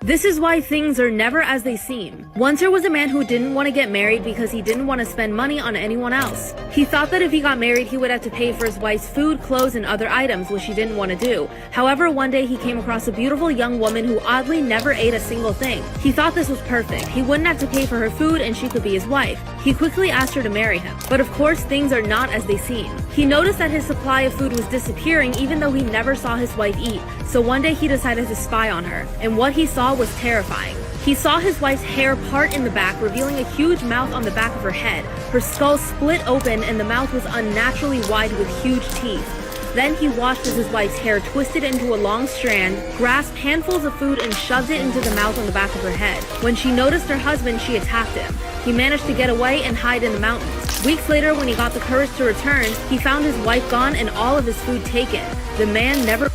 This is why things are never as they seem. Once there was a man who didn't want to get married because he didn't want to spend money on anyone else. He thought that if he got married, he would have to pay for his wife's food, clothes, and other items, which he didn't want to do. However, one day he came across a beautiful young woman who oddly never ate a single thing. He thought this was perfect. He wouldn't have to pay for her food and she could be his wife. He quickly asked her to marry him. But of course, things are not as they seem. He noticed that his supply of food was disappearing even though he never saw his wife eat. So one day he decided to spy on her, and what he saw was terrifying. He saw his wife's hair part in the back, revealing a huge mouth on the back of her head. Her skull split open and the mouth was unnaturally wide with huge teeth. Then he watched as his wife's hair twisted into a long strand, grasped handfuls of food and shoved it into the mouth on the back of her head. When she noticed her husband, she attacked him. He managed to get away and hide in the mountains. Weeks later, when he got the courage to return, he found his wife gone and all of his food taken. The man never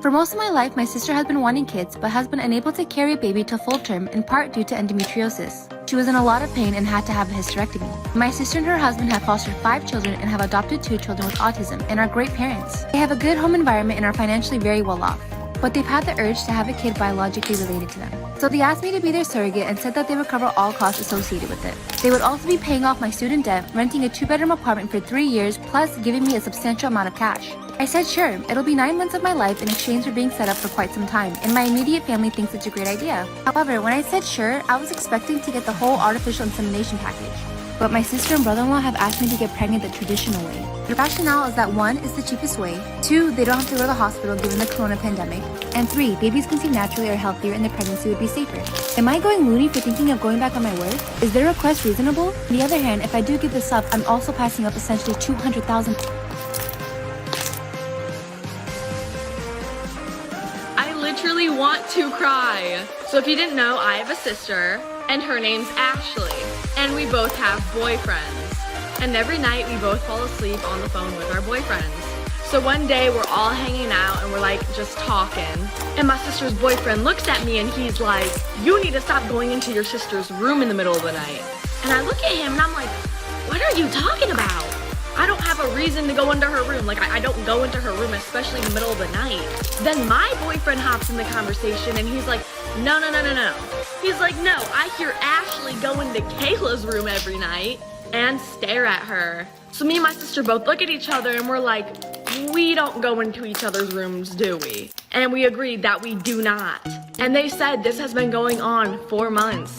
For most of my life, my sister has been wanting kids, but has been unable to carry a baby to full term in part due to endometriosis. She was in a lot of pain and had to have a hysterectomy. My sister and her husband have fostered 5 children and have adopted 2 children with autism and are great parents. They have a good home environment and are financially very well off, but they've had the urge to have a kid biologically related to them. So they asked me to be their surrogate and said that they would cover all costs associated with it. They would also be paying off my student debt, renting a 2-bedroom apartment for 3 years, plus giving me a substantial amount of cash. I said sure, it'll be 9 months of my life in exchange for being set up for quite some time, and my immediate family thinks it's a great idea. However, when I said sure, I was expecting to get the whole artificial insemination package. But my sister and brother-in-law have asked me to get pregnant the traditional way. The rationale is that 1, is the cheapest way, 2, they don't have to go to the hospital given the corona pandemic, and 3, babies conceived naturally are healthier and the pregnancy would be safer. Am I going loony for thinking of going back on my word? Is their request reasonable? On the other hand, if I do give this up, I'm also passing up essentially $200,000. I literally want to cry. So if you didn't know, I have a sister, and her name's Ashley, and we both have boyfriends. And every night we both fall asleep on the phone with our boyfriends. So one day we're all hanging out and we're like just talking, and my sister's boyfriend looks at me and he's like, "You need to stop going into your sister's room in the middle of the night." And I look at him and I'm like, "What are you talking about? I don't have a reason to go into her room. Like, I don't go into her room, especially in the middle of the night." Then my boyfriend hops in the conversation and he's like, no. He's like, "No, I hear Ashley go into Kayla's room every night and stare at her." So me and my sister both look at each other and we're like, we don't go into each other's rooms, do we? And we agreed that we do not. And they said this has been going on for months.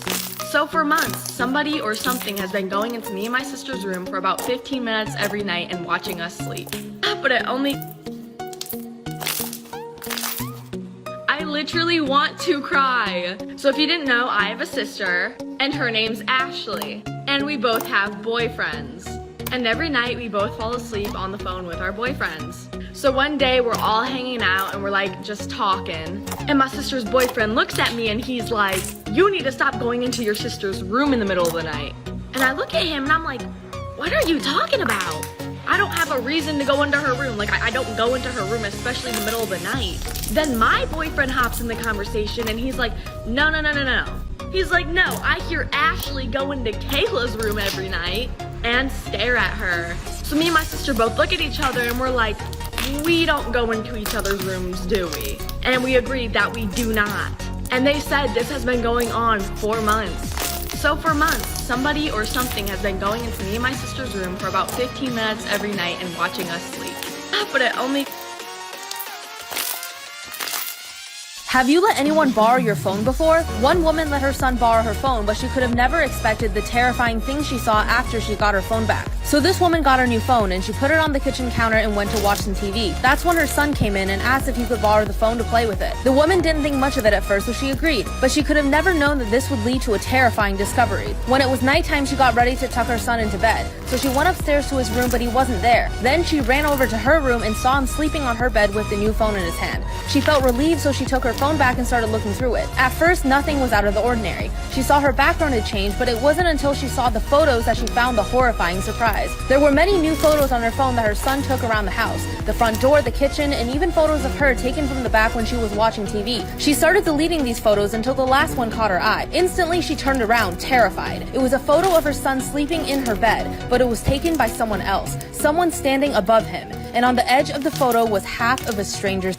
So for months, somebody or something has been going into me and my sister's room for about 15 minutes every night and watching us sleep. But it only... I literally want to cry. So if you didn't know, I have a sister, and her name's Ashley, and we both have boyfriends. And every night we both fall asleep on the phone with our boyfriends. So one day we're all hanging out and we're like just talking, and my sister's boyfriend looks at me and he's like, "You need to stop going into your sister's room in the middle of the night." And I look at him and I'm like, "What are you talking about? I don't have a reason to go into her room. Like, I don't go into her room, especially in the middle of the night." Then my boyfriend hops in the conversation and he's like, no. He's like, "No, I hear Ashley go into Kayla's room every night and stare at her." So me and my sister both look at each other and we're like, we don't go into each other's rooms, do we? And we agreed that we do not. And they said this has been going on for months. So for months, somebody or something has been going into me and my sister's room for about 15 minutes every night and watching us sleep. But it only... Have you let anyone borrow your phone before? One woman let her son borrow her phone, but she could have never expected the terrifying things she saw after she got her phone back. So this woman got her new phone and she put it on the kitchen counter and went to watch some TV. That's when her son came in and asked if he could borrow the phone to play with it. The woman didn't think much of it at first, so she agreed, but she could have never known that this would lead to a terrifying discovery. When it was nighttime, she got ready to tuck her son into bed. So she went upstairs to his room, but he wasn't there. Then she ran over to her room and saw him sleeping on her bed with the new phone in his hand. She felt relieved, so she took her phone back and started looking through it. At first, nothing was out of the ordinary. She saw her background had changed, but it wasn't until she saw the photos that she found the horrifying surprise. There were many new photos on her phone that her son took around the house, the front door, the kitchen, and even photos of her taken from the back when she was watching TV. She started deleting these photos until the last one caught her eye. Instantly, she turned around, terrified. It was a photo of her son sleeping in her bed, but it was taken by someone else, someone standing above him, and on the edge of the photo was half of a stranger's.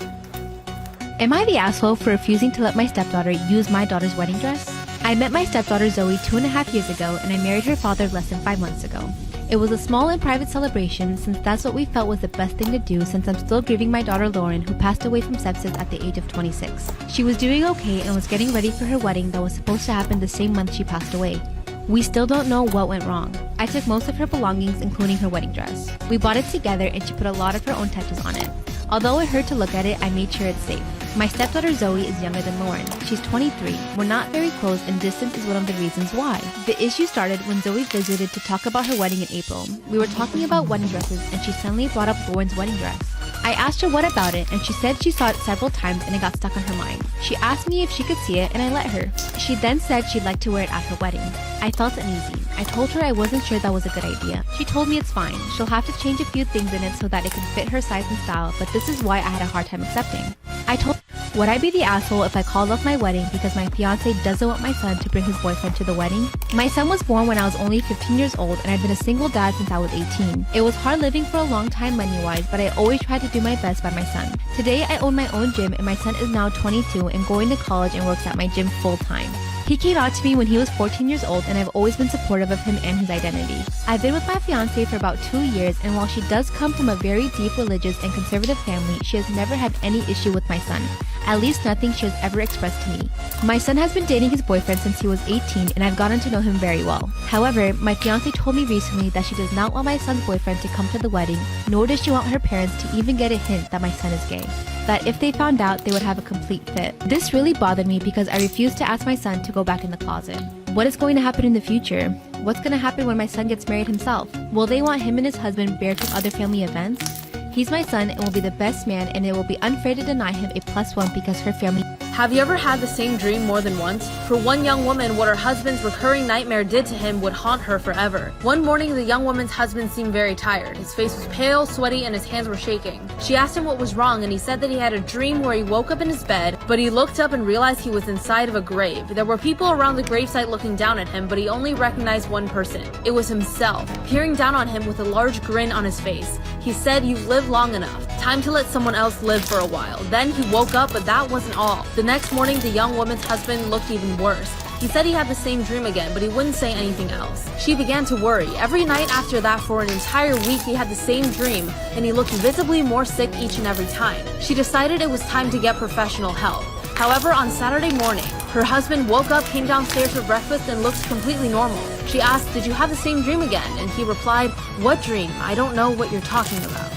Am I the asshole for refusing to let my stepdaughter use my daughter's wedding dress? I met my stepdaughter Zoe 2.5 years ago, and I married her father less than 5 months ago. It was a small and private celebration since that's what we felt was the best thing to do since I'm still grieving my daughter Lauren, who passed away from sepsis at the age of 26. She was doing okay and was getting ready for her wedding that was supposed to happen the same month she passed away. We still don't know what went wrong. I took most of her belongings, including her wedding dress. We bought it together and she put a lot of her own touches on it. Although it hurt to look at it, I made sure it's safe. My stepdaughter Zoe is younger than Lauren. She's 23. We're not very close and distance is one of the reasons why. The issue started when Zoe visited to talk about her wedding in April. We were talking about wedding dresses and she suddenly brought up Lauren's wedding dress. I asked her what about it and she said she saw it several times and it got stuck on her mind. She asked me if she could see it and I let her. She then said she'd like to wear it at her wedding. I felt uneasy. I told her I wasn't sure that was a good idea. She told me it's fine. She'll have to change a few things in it so that it can fit her size and style, but this is why I had a hard time accepting. I told would I be the asshole if I called off my wedding because my fiance doesn't want my son to bring his boyfriend to the wedding? My son was born when I was only 15 years old and I've been a single dad since I was 18. It was hard living for a long time money-wise, but I always tried to do my best by my son. Today I own my own gym and my son is now 22 and going to college and works at my gym full-time. He came out to me when he was 14 years old and I've always been supportive of him and his identity. I've been with my fiance for about 2 years and while she does come from a very deep religious and conservative family, she has never had any issue with my son. At least nothing she has ever expressed to me. My son has been dating his boyfriend since he was 18 and I've gotten to know him very well. However, my fiance told me recently that she does not want my son's boyfriend to come to the wedding, nor does she want her parents to even get a hint that my son is gay. That if they found out, they would have a complete fit. This really bothered me because I refused to ask my son to go back in the closet. What is going to happen in the future? What's going to happen when my son gets married himself? Will they want him and his husband banned from other family events? He's my son and will be the best man, and it will be unfair to deny him a +1 because her family. Have you ever had the same dream more than once? For one young woman, what her husband's recurring nightmare did to him would haunt her forever. One morning, the young woman's husband seemed very tired. His face was pale, sweaty, and his hands were shaking. She asked him what was wrong, and he said that he had a dream where he woke up in his bed, but he looked up and realized he was inside of a grave. There were people around the gravesite looking down at him, but he only recognized one person. It was himself, peering down on him with a large grin on his face. He said, "You've lived long enough. Time to let someone else live for a while." Then he woke up, but that wasn't all. The next morning, the young woman's husband looked even worse. He said he had the same dream again, but he wouldn't say anything else. She began to worry. Every night after that for an entire week, he had the same dream, and he looked visibly more sick each and every time. She decided it was time to get professional help. However, on Saturday morning, her husband woke up, came downstairs for breakfast, and looked completely normal. She asked, "Did you have the same dream again?" And he replied, "What dream? I don't know what you're talking about."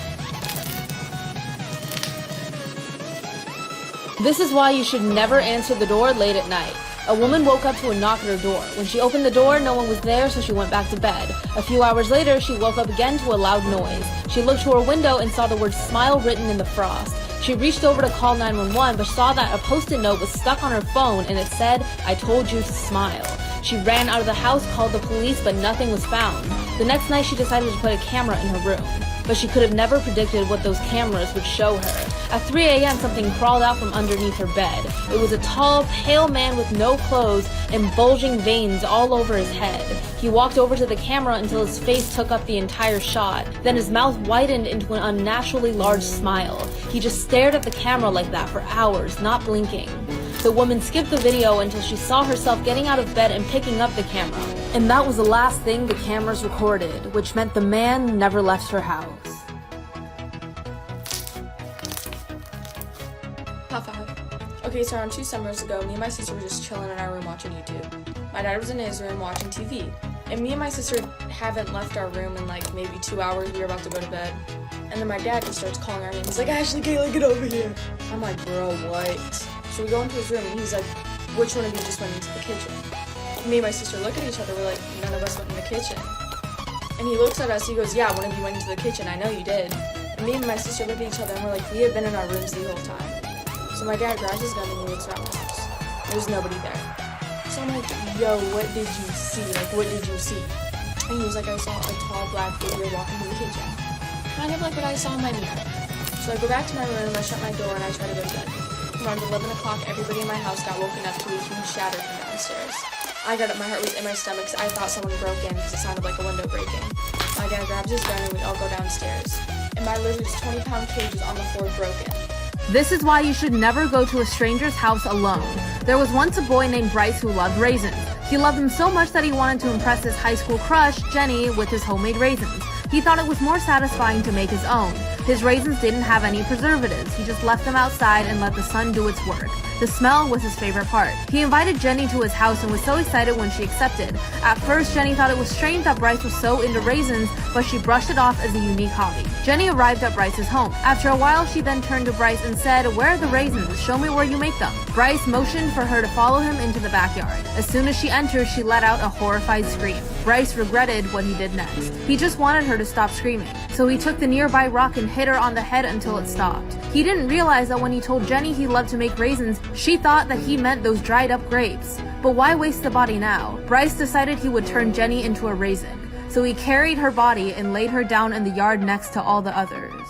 This is why you should never answer the door late at night. A woman woke up to a knock at her door. When she opened the door, no one was there, so she went back to bed. A few hours later, she woke up again to a loud noise. She looked to her window and saw the word "smile" written in the frost. She reached over to call 911, but saw that a post-it note was stuck on her phone and it said, "I told you to smile." She ran out of the house, called the police, but nothing was found. The next night, she decided to put a camera in her room. But she could have never predicted what those cameras would show her. At 3 a.m., something crawled out from underneath her bed. It was a tall, pale man with no clothes and bulging veins all over his head. He walked over to the camera until his face took up the entire shot. Then his mouth widened into an unnaturally large smile. He just stared at the camera like that for hours, not blinking. The woman skipped the video until she saw herself getting out of bed and picking up the camera. And that was the last thing the cameras recorded, which meant the man never left her house. Top 5. Okay, so around 2 summers ago, me and my sister were just chilling in our room watching YouTube. My dad was in his room watching TV. And me and my sister haven't left our room in like maybe 2 hours. We were about to go to bed. And then my dad just starts calling our name. He's like, "Ashley, Kayla, get over here." I'm like, "Bro, what?" So we go into his room and he's like, "Which one of you just went into the kitchen?" Me and my sister look at each other. We're like, "None of us went in the kitchen." And he looks at us. He goes, "Yeah, one of you went into the kitchen. I know you did." And me and my sister look at each other and we're like, "We have been in our rooms the whole time." So my dad grabs his gun and he looks around the house. There's nobody there. So I'm like, yo, what did you see? Like, what did you see? And he was like, I saw a tall black figure walking to the kitchen. Kind of like what I saw in my mirror. So I go back to my room, I shut my door, and I try to go to bed. Around 11 o'clock, everybody in my house got woken up to a huge shatter from downstairs. I got up, my heart was in my stomach, so I thought someone broke in because it sounded like a window breaking. My dad grabs his gun and we all go downstairs. And my lizard's 20-pound cage is on the floor broken. This is why you should never go to a stranger's house alone. There was once a boy named Bryce who loved raisins. He loved them so much that he wanted to impress his high school crush, Jenny, with his homemade raisins. He thought it was more satisfying to make his own. His raisins didn't have any preservatives. He just left them outside and let the sun do its work. The smell was his favorite part. He invited Jenny to his house and was so excited when she accepted. At first, Jenny thought it was strange that Bryce was so into raisins, but she brushed it off as a unique hobby. Jenny arrived at Bryce's home. After a while, she then turned to Bryce and said, "Where are the raisins? Show me where you make them." Bryce motioned for her to follow him into the backyard. As soon as she entered, she let out a horrified scream. Bryce regretted what he did next. He just wanted her to stop screaming. So he took the nearby rock and hit her on the head until it stopped. He didn't realize that when he told Jenny he loved to make raisins, she thought that he meant those dried up grapes. But why waste the body now? Bryce decided he would turn Jenny into a raisin. So he carried her body and laid her down in the yard next to all the others.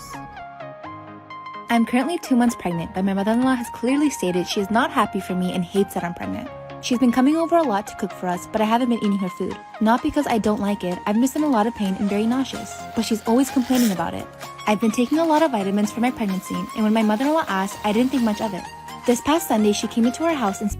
I'm currently 2 months pregnant, but my mother-in-law has clearly stated she is not happy for me and hates that I'm pregnant. She's been coming over a lot to cook for us, but I haven't been eating her food. Not because I don't like it, I'm just in a lot of pain and very nauseous, but she's always complaining about it. I've been taking a lot of vitamins for my pregnancy, and when my mother-in-law asked, I didn't think much of it. This past Sunday, she came into our house and